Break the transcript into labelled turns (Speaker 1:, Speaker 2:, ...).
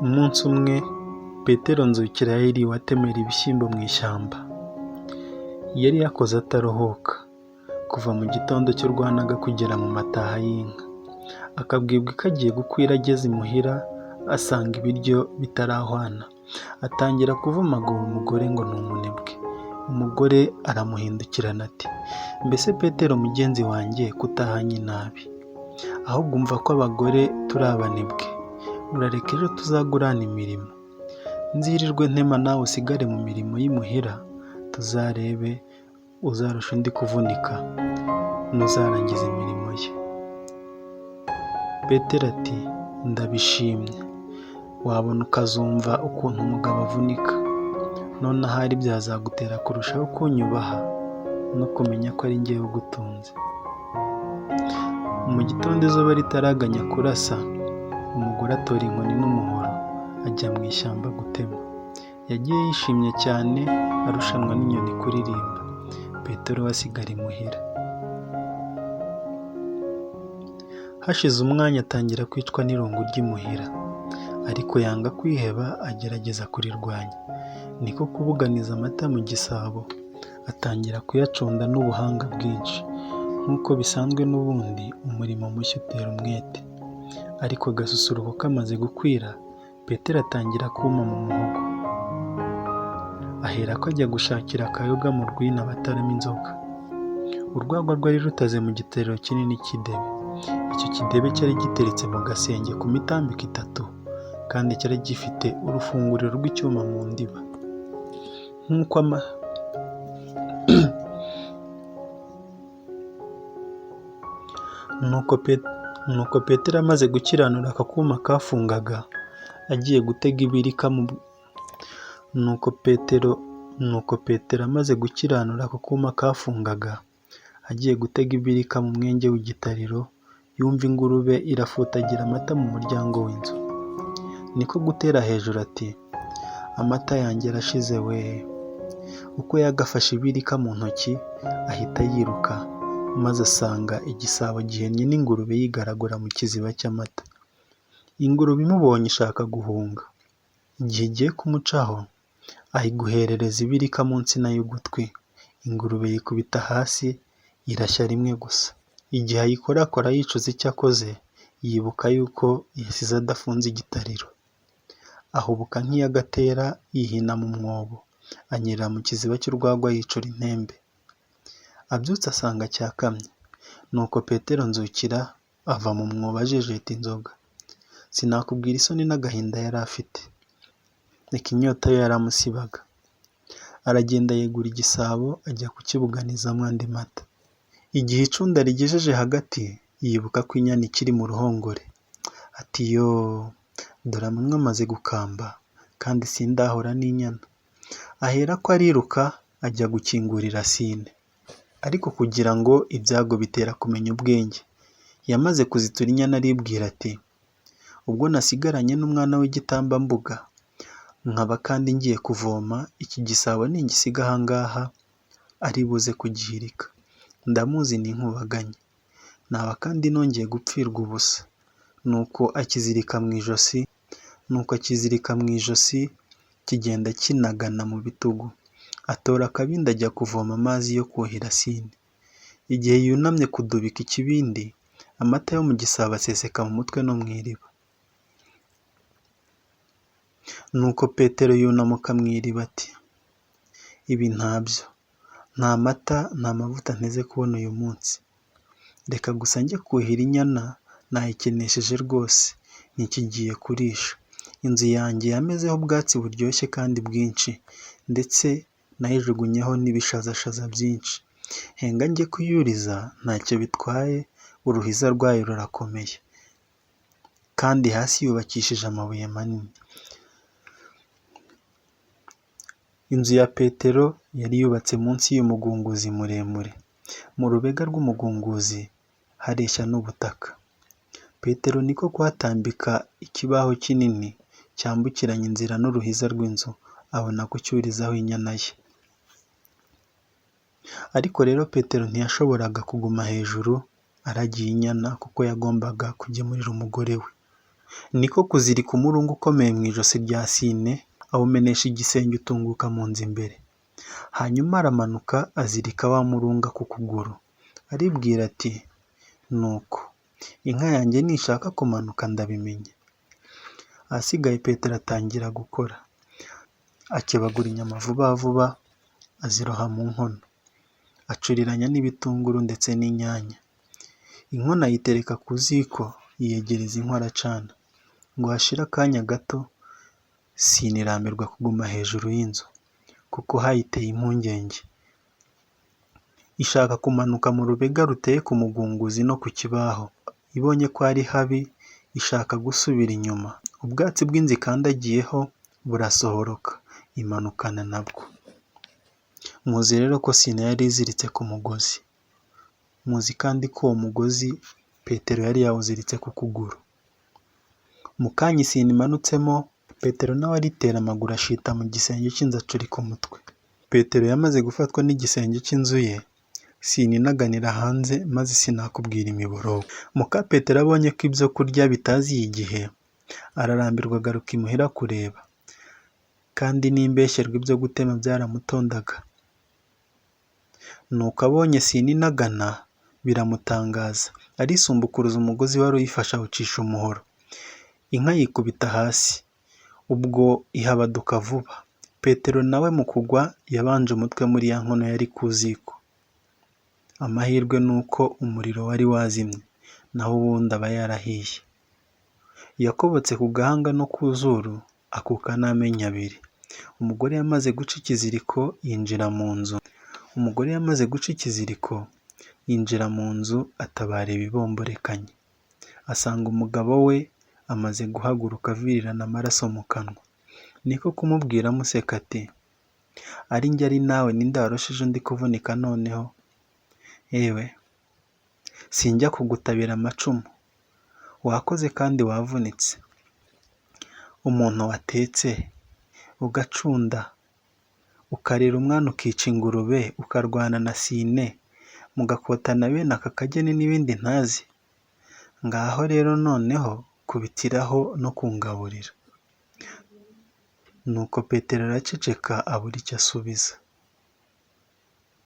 Speaker 1: Umunsi umwe Petero Nzukira yiriwe atemera ibishyimbo mu ishyamba. Yari yakoze ataruhuka kuva mu gitondo cy'urwanaga kugera mu mataha y'inka. Akabwibwi kagiye gukwira ageze imuhira asanga ibiryo bitarahwana. Atangira kuvumagura umugore ngo ni umunebwe. Umugore aramuhindukirana ati mbese Petero mugenzi wanjye kutahanye nabi, ahubwo umva ko abagore turi abanebwe, urareka ejo tuzagurana imirimo, nzirirwe ntema nawe usigare mu mirimo y'imuhira, tuzarebe uzarusha undi kuvunika n'uzarangiza imirimo ye. Petero ati ndabishimye, wabona ukazumva ukuntu umugabo avunika, none ahari byazagutera kurushaho kunyubaha no kumenya ko ari njyewe ugutunze. Mu gitondo izuba ritaraganya kurasa, umugore atora inkoni n'umuhoro ajya mu ishyamba gutema. Yagiye yishimye cyane arushanwa n'inyoni kuririmba. Petero we asigara imuhira. Hashize umwanya atangira kwicwa n'irungu ry'imuhira, ariko yanga kwiheba agerageza kurirwanya. Niko kubuganiza amata mu gisabo, atangira kuyacunda n'ubuhanga bwinshi. Nk'uko bisanzwe n'ubundi umurimo mushya utera umwete, ariko agasusuruko kamaze gukwira, Petero atangira kuma mu muhogo. Aherako ajya gushakira akayoga mu rwina bataramo inzoga. Urwagwa rwari rutaze mu giterero kinini cy'idebe. Icyo kidebe cyari giteretse mu gasenge ku mitambiko itatu, kandi cyari gifite urufunguriro rw'icyuma mu ndiba. Nuko Petero amaze gukiranura akakuma kafungaga, agiye gutega ibirika mu mwenge w'igitariro, yumva ingurube irafutagira amata mu muryango w'inzu. Niko gutera hejuru ati amata yanjye arashize we! Uko yagafashe ibirika mu ntoki ahita yiruka, maze asanga igisabo gihennye n'ingurube yigaragura mu kiziba cy'amata. Ingurube imubonye ishaka guhunga. Igihe igiye kumucaho ayiguherereza ibirika mu nsina y'ugutwi. Ingurube yikubita hasi irashya rimwe gusa. Igihe ayikorakora yicuza icyo akoze, yibuka yuko yasize adafunze igitariro. Ahubuka nk'iyagatera yihina mu mwobo, anyerera mu kiziba cy'urwagwa yicura intembe. Abyutse asanga cyakamye. Nuko Petero Nzukira ava mu mwobo ajejeta inzoga. Sinakubwira isoni n'agahinda yari afite, reka inyota yo yaramusibaga. Aragenda yegura igisabo ajya kukibuganizamo andi mata. Igihe icunda rigejeje hagati, yibuka ko inyana ikiri mu ruhongore. Ati yoo, dore amanywa amaze gukamba, kandi sindahora n'inyana. Aherako ariruka ajya gukingurira Sine. Ariko kugira ngo ibyago bitera kumenya ubwenge, yamaze kuzitura inyana aribwira ati ubwo nasigaranye n'umwana w'igitambambuga, nkaba kandi ngiye kuvoma, iki gisabo ningisiga aha ngaha ari buze kugihirika. Ndamuzi ni inkubaganye, naba kandi nongeye gupfirwa ubusa. Nuko akizirika mu ijosi, kigenda kinagana mu bitugu. Atora akabindi ajya kuvoma amazi yo kuhira Sine. Igihe yunamye kudubika ikibindi, amata yo mu gisabo aseseka mu mutwe no mu iriba. Nuko Petero yunamuka mu iriba ati ibi ntabyo, nta mata nta mavuta nteze kubona uyu munsi. Reka gusa njye kuhira inyana, nayikenesheje rwose, ntikigiye kurisha. Inzu yanjye yamezeho ubwatsi buryoshye kandi bwinshi, ndetse nayijugunyeho n'ibishazashaza byinshi. Henga njye kuyuriza ntacyo bitwaye, uruhiza rwayo rurakomeye, kandi hasi yubakishije amabuye manini. Inzu ya Petero yari yubatse munsi y'umugunguzi muremure. Mu rubega rw'umugunguzi hareshya n'ubutaka. Petero niko kuhatambika ikibaho kinini cyambukiranya inzira n'uruhiza rw'inzu, abona kucyurizaho inyana ye. Ariko rero Petero ntiyashoboraga kuguma hejuru aragiye inyana, kuko yagombaga kugemurira umugore we. niko kuzirika umurunga ukomeye mu ijosi rya Sine awumenesha igisenge utunguka mu nzu imbere. Hanyuma aramanuka azirika wa murunga ku kuguru, aribwira ati nuko inka yanjye nishaka kumanuka ndabimenya. Ahasigaye Petero atangira gukora, akebagura inyama vuba vuba aziroha mu nkono, acuriranya n'ibitunguru ndetse n'inyanya. Inkono ayitereka ku ziko yiyegereza inkwi aracana. Ngo hashire akanya gato Sine irambirwa kuguma hejuru y'inzu kuko hayiteye impungenge. Ishaka kumanuka mu rubega ruteye ku mugunguzi no ku kibaho. Ibonye ko ari habi ishaka gusubira inyuma. Ubwatsi bw'inzu ikandagiyeho burasohoroka imanukana nabwo. Muzi rero ko Sine yari iziritse ku mugozi. Muzi kandi ko uwo mugozi Petero yari yawuziritse ku kuguru. Mu kanya Sine imanutsemo, Petero nawe aritera amaguru ashita mu gisenge cy'inzu acurika umutwe. Petero yamaze gufatwa n'igisenge cy'inzu ye, Sine inaganira hanze maze sinakubwira imiborogo. Muka Petero abonye ko ibyo kurya bitaziye igihe, ararambirwa agaruka imuhira kureba, kandi n'imbeshyerwa ibyo gutema byaramutondaga. Nuko abonye Sine inagana biramutangaza, arisumbukuruza umugozi wari uyifashe awucisha umuhoro. Inka yikubita hasi, ubwo ihabaduka vuba. Petero nawe mu kugwa yabanje umutwe muri ya nkono yari ku ziko. Amahirwe ni uko umuriro wari wazimye, naho ubundi aba yarahiye. Yakobotse ku gahanga no ku zuru, akuka n'amenyo abiri. Umugore yamaze guca ikiziriko yinjira mu nzu. Atabara ibibomborekanye. Asanga umugabo we amaze guhaguruka avirirana amaraso mu kanwa. Niko kumubwira amuseka ati, ari njye ari nawe ninde warusheje undi kuvunika noneho? Ewe, sinjya kugutabira amacumu, wakoze kandi wavunitse. Umuntu watetse, ugacunda, ukarera umwana ukica ingurube, ukarwana na Sine, mugakotana bene aka kageni n'ibindi ntazi. Ngaho rero noneho kubitiraho no kungaburira. Nuko Petero araceceka abura icyo asubiza.